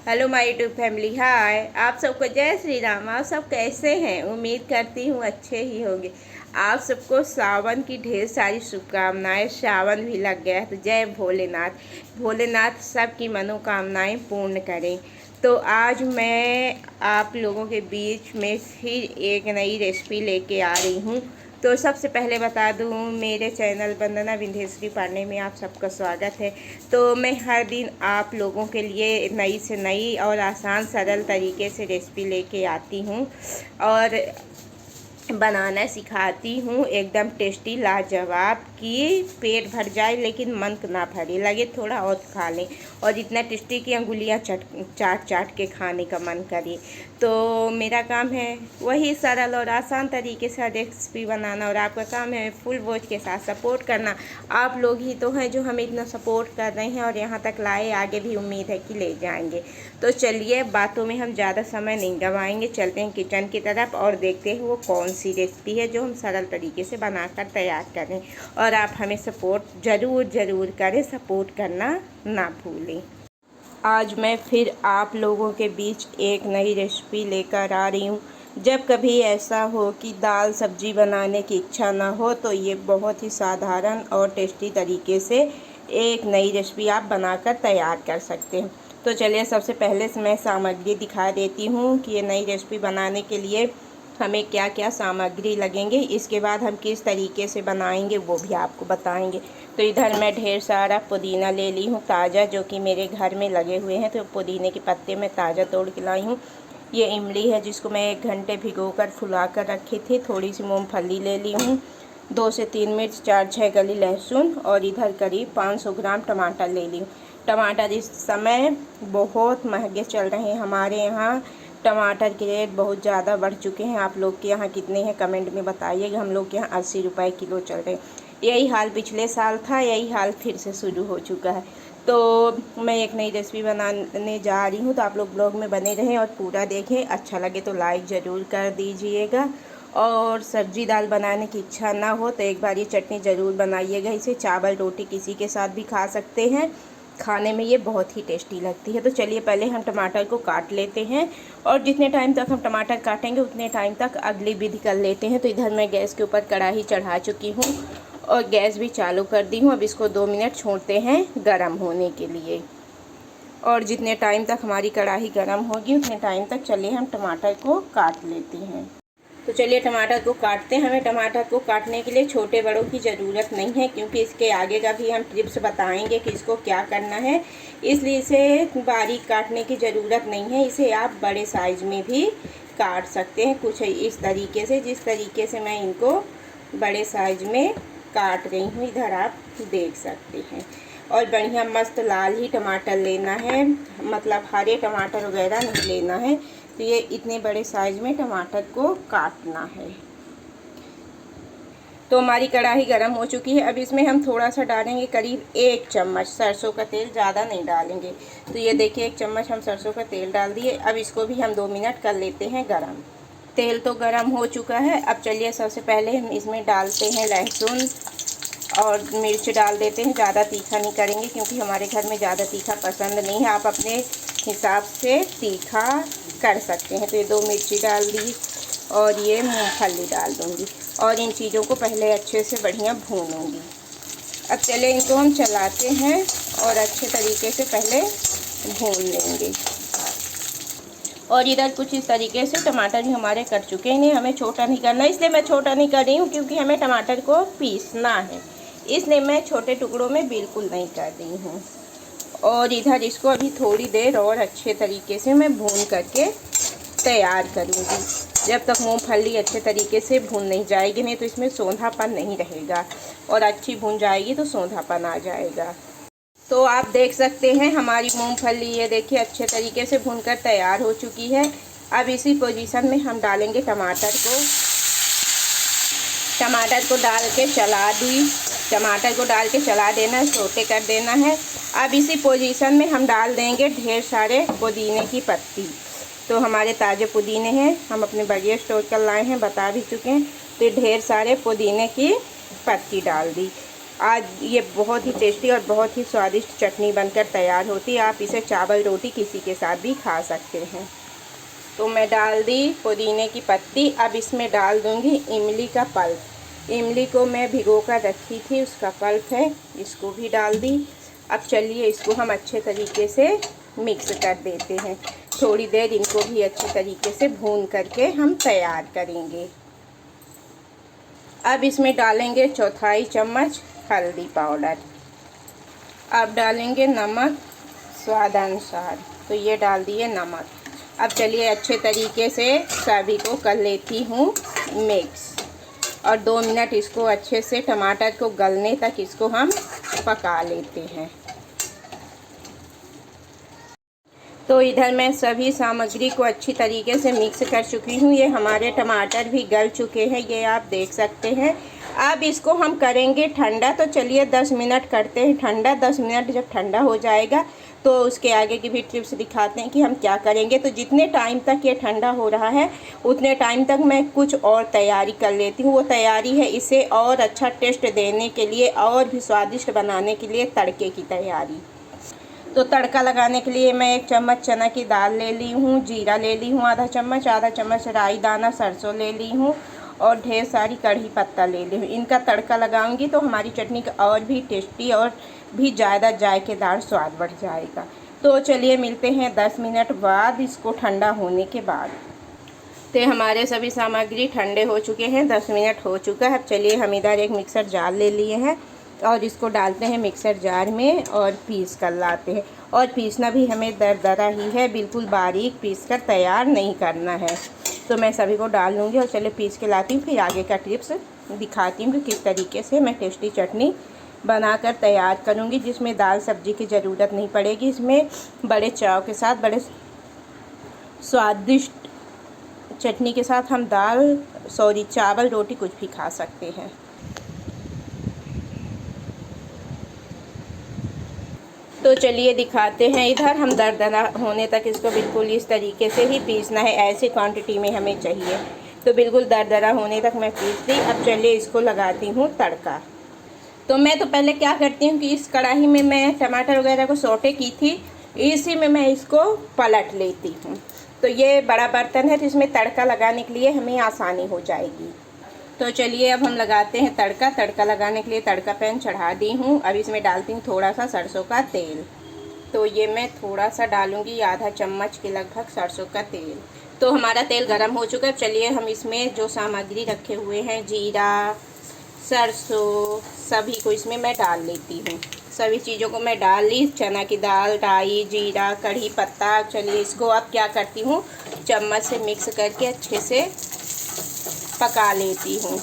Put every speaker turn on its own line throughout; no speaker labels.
Hello my YouTube family. Hi, आप सबको जय श्री राम। आप सब कैसे हैं? उम्मीद करती हूँ अच्छे ही होंगे। आप सबको सावन की ढेर सारी शुभकामनाएं। सावन भी लग गया है तो जय भोलेनाथ। भोलेनाथ सबकी मनोकामनाएं पूर्ण करें। तो आज मैं आप लोगों के बीच में फिर एक नई रेसिपी लेके आ रही हूँ। तो सबसे पहले बता दूँ, मेरे चैनल वंदना विंध्यश्री पांडे में आप सबका स्वागत है। तो मैं हर दिन आप लोगों के लिए नई से नई और आसान सरल तरीके से रेसिपी लेके आती हूँ और बनाना सिखाती हूँ। एकदम टेस्टी लाजवाब कि पेट भर जाए लेकिन मन ना भरे, लगे थोड़ा और खा लें, और इतना टेस्टी कि अंगुलियाँ चाट के खाने का मन करे। तो मेरा काम है वही सरल और आसान तरीके से रेसिपी बनाना, और आपका काम है फुल वॉच के साथ सपोर्ट करना। आप लोग ही तो हैं जो हमें इतना सपोर्ट कर रहे हैं और यहाँ तक लाए, आगे भी उम्मीद है कि ले जाएंगे। तो चलिए, बातों में हम ज़्यादा समय नहीं गंवाएंगे, चलते हैं किचन की तरफ और देखते हैं वो कौन सी रेसिपी है जो हम सरल तरीके से बनाकर तैयार करें। और आप हमें सपोर्ट ज़रूर करें, सपोर्ट करना ना भूलें। आज मैं फिर आप लोगों के बीच एक नई रेसिपी लेकर आ रही हूँ। जब कभी ऐसा हो कि दाल सब्जी बनाने की इच्छा ना हो तो ये बहुत ही साधारण और टेस्टी तरीके से एक नई रेसिपी आप बनाकर तैयार कर सकते हैं। तो चलिए, सबसे पहले से मैं सामग्री दिखा देती हूँ कि ये नई रेसिपी बनाने के लिए हमें क्या क्या सामग्री लगेंगे। इसके बाद हम किस तरीके से बनाएंगे वो भी आपको बताएंगे। तो इधर मैं ढेर सारा पुदीना ले ली हूँ ताज़ा, जो कि मेरे घर में लगे हुए हैं। तो पुदीने के पत्ते मैं ताज़ा तोड़ के लाई हूँ। ये इमली है जिसको मैं 1 घंटे भिगोकर फुला कर रखी थी। थोड़ी सी मूंगफली ले ली हूँ, 2 से 3 मिर्च, 4-6 कली लहसुन, और इधर करीब 500 ग्राम टमाटर ले ली हूँ। टमाटर इस समय बहुत महंगे चल रहे हैं हमारे यहाँ। टमाटर के रेट बहुत ज़्यादा बढ़ चुके हैं। आप लोग के यहाँ कितने हैं कमेंट में बताइएगा। हम लोग के यहाँ 80 रुपये किलो चल रहे हैं। यही हाल पिछले साल था, यही हाल फिर से शुरू हो चुका है। तो मैं एक नई रेसिपी बनाने जा रही हूँ, तो आप लोग ब्लॉग में बने रहें और पूरा देखें। अच्छा लगे तो लाइक ज़रूर कर दीजिएगा। और सब्जी दाल बनाने की इच्छा ना हो तो एक बार ये चटनी ज़रूर बनाइएगा। इसे चावल रोटी किसी के साथ भी खा सकते हैं, खाने में ये बहुत ही टेस्टी लगती है। तो चलिए, पहले हम टमाटर को काट लेते हैं, और जितने टाइम तक हम टमाटर काटेंगे उतने टाइम तक अगली विधि कर लेते हैं। तो इधर मैं गैस के ऊपर कढ़ाई चढ़ा चुकी हूँ और गैस भी चालू कर दी हूँ। अब इसको 2 मिनट छोड़ते हैं गरम होने के लिए। और जितने टाइम तक हमारी कढ़ाई गरम होगी उतने टाइम तक चलिए हम टमाटर को काट लेते हैं। तो चलिए टमाटर को काटते हैं। हमें टमाटर को काटने के लिए छोटे बड़ों की ज़रूरत नहीं है, क्योंकि इसके आगे का भी हम टिप्स बताएंगे कि इसको क्या करना है। इसलिए इसे बारीक काटने की ज़रूरत नहीं है। इसे आप बड़े साइज़ में भी काट सकते हैं, कुछ इस तरीके से, जिस तरीके से मैं इनको बड़े साइज़ में काट रही हूँ। इधर आप देख सकते हैं। और बढ़िया मस्त लाल ही टमाटर लेना है, मतलब हरे टमाटर वगैरह नहीं लेना है। तो ये इतने बड़े साइज़ में टमाटर को काटना है। तो हमारी कढ़ाई गर्म हो चुकी है। अब इसमें हम थोड़ा सा डालेंगे, करीब 1 चम्मच सरसों का तेल, ज़्यादा नहीं डालेंगे। तो ये देखिए 1 चम्मच हम सरसों का तेल डाल दिए। अब इसको भी हम 2 मिनट कर लेते हैं गरम। तेल तो गरम हो चुका है। अब चलिए, सबसे पहले हम इसमें डालते हैं लहसुन और मिर्च डाल देते हैं। ज़्यादा तीखा नहीं करेंगे क्योंकि हमारे घर में ज़्यादा तीखा पसंद नहीं है। आप अपने हिसाब से तीखा कर सकते हैं। तो ये 2 मिर्ची डाल दी और ये मूंगफली डाल दूँगी, और इन चीज़ों को पहले अच्छे से बढ़िया भूनूँगी। अब चले इनको हम चलाते हैं और अच्छे तरीके से पहले भून लेंगे। और इधर कुछ इस तरीके से टमाटर भी हमारे कट चुके हैं। इन्हें हमें छोटा नहीं करना, इसलिए मैं छोटा नहीं कर रही हूँ क्योंकि हमें टमाटर को पीसना है, इसलिए मैं छोटे टुकड़ों में बिल्कुल नहीं कर रही हूँ। और इधर इसको अभी थोड़ी देर और अच्छे तरीके से मैं भून करके तैयार करूँगी, जब तक मूंगफली अच्छे तरीके से भून नहीं जाएगी। नहीं तो इसमें सौंधापन नहीं रहेगा, और अच्छी भून जाएगी तो सौंधापन आ जाएगा। तो आप देख सकते हैं हमारी मूंगफली, ये देखिए अच्छे तरीके से भूनकर तैयार हो चुकी है। अब इसी पोजीशन में हम डालेंगे टमाटर को। टमाटर को डाल के चला दी, टमाटर को डाल के चला देना है, सोटे कर देना है। अब इसी पोजीशन में हम डाल देंगे ढेर सारे पुदीने की पत्ती। तो हमारे ताज़े पुदीने हैं, हम अपने बगिया स्टोर कर लाए हैं, बता भी चुके हैं। तो ढेर सारे पुदीने की पत्ती डाल दी। आज ये बहुत ही टेस्टी और बहुत ही स्वादिष्ट चटनी बनकर तैयार होती है। आप इसे चावल रोटी किसी के साथ भी खा सकते हैं। तो मैं डाल दी पुदीने की पत्ती। अब इसमें डाल दूंगी इमली का पल्प। इमली को मैं भिगो कर रखी थी, उसका पल्प है, इसको भी डाल दी। अब चलिए इसको हम अच्छे तरीके से मिक्स कर देते हैं। थोड़ी देर इनको भी अच्छे तरीके से भून करके हम तैयार करेंगे। अब इसमें डालेंगे 1/4 चम्मच हल्दी पाउडर। अब डालेंगे नमक स्वादानुसार, तो ये डाल दिए नमक। अब चलिए अच्छे तरीके से सभी को कर लेती हूँ मिक्स, और 2 मिनट इसको अच्छे से टमाटर को गलने तक इसको हम पका लेते हैं। तो इधर मैं सभी सामग्री को अच्छी तरीके से मिक्स कर चुकी हूँ। ये हमारे टमाटर भी गल चुके हैं, ये आप देख सकते हैं। अब इसको हम करेंगे ठंडा। तो चलिए 10 मिनट करते हैं ठंडा। 10 मिनट जब ठंडा हो जाएगा तो उसके आगे की भी टिप्स दिखाते हैं कि हम क्या करेंगे। तो जितने टाइम तक ये ठंडा हो रहा है उतने टाइम तक मैं कुछ और तैयारी कर लेती हूँ। वो तैयारी है इसे और अच्छा टेस्ट देने के लिए और भी स्वादिष्ट बनाने के लिए तड़के की तैयारी। तो तड़का लगाने के लिए मैं 1 चम्मच चना की दाल ले ली हूँ, जीरा ले ली हूँ आधा चम्मच राई दाना सरसों ले ली हूँ, और ढेर सारी कढ़ी पत्ता ले ली हूँ। इनका तड़का लगाऊंगी तो हमारी चटनी का और भी टेस्टी और भी ज़्यादा जायकेदार स्वाद बढ़ जाएगा। तो चलिए मिलते हैं 10 मिनट बाद, इसको ठंडा होने के बाद। तो हमारे सभी सामग्री ठंडे हो चुके हैं, 10 मिनट हो चुका है। अब चलिए हम इधर एक मिक्सर जार ले लिए हैं और इसको डालते हैं मिक्सर जार में और पीस कर लाते हैं। और पीसना भी हमें दरदरा ही है, बिल्कुल बारीक पीस कर तैयार नहीं करना है। तो मैं सभी को डाल लूँगी और चलिए पीस के लाती हूँ, फिर आगे का टिप्स दिखाती हूँ कि किस तरीके से मैं टेस्टी चटनी बनाकर तैयार करूँगी, जिसमें दाल सब्जी की ज़रूरत नहीं पड़ेगी। इसमें बड़े चाव के साथ, बड़े स्वादिष्ट चटनी के साथ हम चावल रोटी कुछ भी खा सकते हैं। तो चलिए दिखाते हैं। इधर हम दरदरा होने तक इसको बिल्कुल इस तरीके से ही पीसना है, ऐसी क्वांटिटी में हमें चाहिए। तो बिल्कुल दरदरा होने तक मैं पीस दी। अब चलिए इसको लगाती हूँ तड़का। तो मैं तो पहले क्या करती हूँ कि इस कढ़ाई में मैं टमाटर वगैरह को सौटे की थी, इसी में मैं इसको पलट लेती हूँ। तो ये बड़ा बर्तन है तो इसमें तड़का लगाने के लिए हमें आसानी हो जाएगी। तो चलिए अब हम लगाते हैं तड़का। तड़का लगाने के लिए तड़का पैन चढ़ा दी हूँ। अब इसमें डालती हूँ थोड़ा सा सरसों का तेल। तो ये मैं थोड़ा सा डालूँगी, आधा चम्मच के लगभग सरसों का तेल। तो हमारा तेल गर्म हो चुका है। चलिए हम इसमें जो सामग्री रखे हुए हैं, जीरा, सरसों, सभी को इसमें मैं डाल लेती हूँ। सभी चीज़ों को मैं डाल ली, चना की दाल, राई, जीरा, कढ़ी पत्ता। चलिए इसको अब क्या करती हूँ, चम्मच से मिक्स करके अच्छे से पका लेती हूँ।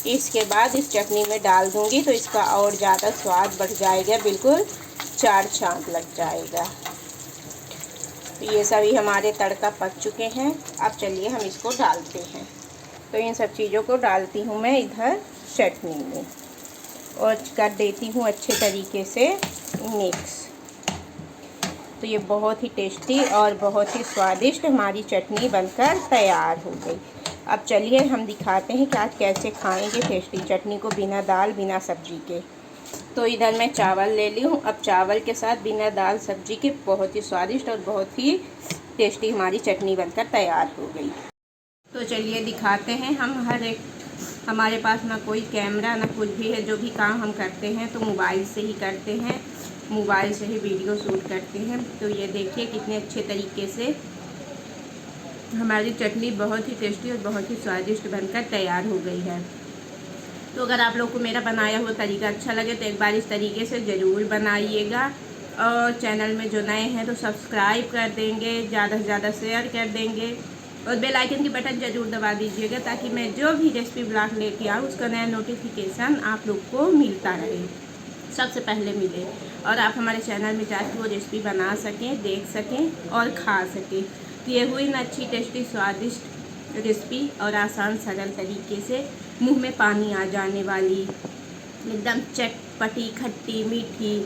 इसके बाद इस चटनी में डाल दूँगी तो इसका और ज़्यादा स्वाद बढ़ जाएगा, बिल्कुल 4 चाँद लग जाएगा। तो ये सभी हमारे तड़का पक चुके हैं। अब चलिए हम इसको डालते हैं। तो इन सब चीज़ों को डालती हूँ मैं इधर चटनी में और कर देती हूँ अच्छे तरीके से मिक्स। तो ये बहुत ही टेस्टी और बहुत ही स्वादिष्ट हमारी चटनी बनकर तैयार हो गई। अब चलिए हम दिखाते हैं कि आज कैसे खाएंगे टेस्टी चटनी को बिना दाल बिना सब्जी के। तो इधर मैं चावल ले ली हूँ। अब चावल के साथ बिना दाल सब्जी के बहुत ही स्वादिष्ट और बहुत ही टेस्टी हमारी चटनी बनकर तैयार हो गई। तो चलिए दिखाते हैं। हमारे पास ना कोई कैमरा ना कुछ भी है, जो भी काम हम करते हैं तो मोबाइल से ही करते हैं, मोबाइल से ही वीडियो शूट करते हैं। तो ये देखिए कितने अच्छे तरीके से हमारी चटनी बहुत ही टेस्टी और बहुत ही स्वादिष्ट बनकर तैयार हो गई है। तो अगर आप लोग को मेरा बनाया हुआ तरीका अच्छा लगे तो एक बार इस तरीके से ज़रूर बनाइएगा। और चैनल में जो नए हैं तो सब्सक्राइब कर देंगे, ज़्यादा से ज़्यादा शेयर कर देंगे और बेल आइकन की बटन ज़रूर दबा दीजिएगा, ताकि मैं जो भी रेसिपी ब्लॉग लेके आऊँ उसका नया नोटिफिकेशन आप लोग को मिलता रहे, सबसे पहले मिले, और आप हमारे चैनल में जाकर वो रेसिपी बना सकें, देख सकें और खा सकें। तो ये हुई ना अच्छी टेस्टी स्वादिष्ट रेसिपी और आसान सरल तरीके से मुंह में पानी आ जाने वाली, एकदम चटपटी खट्टी मीठी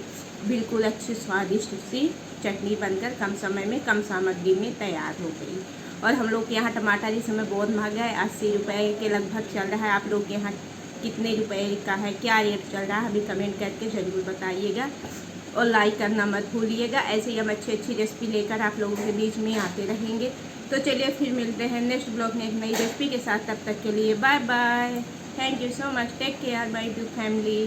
बिल्कुल अच्छी स्वादिष्ट सी चटनी बनकर कम समय में कम सामग्री में तैयार हो गई। और हम लोग के यहाँ टमाटर इस समय बहुत महंगा है, 80 रुपये के लगभग चल रहा है। आप लोग के यहाँ कितने रुपए का है, क्या रेट चल रहा है, हमें कमेंट करके ज़रूर बताइएगा और लाइक करना मत भूलिएगा। ऐसे ही हम अच्छी अच्छी रेसिपी लेकर आप लोगों के बीच में आते रहेंगे। तो चलिए फिर मिलते हैं नेक्स्ट ब्लॉग में एक नई रेसिपी के साथ। तब तक के लिए bye bye. Thank you so much. Take care my YouTube family.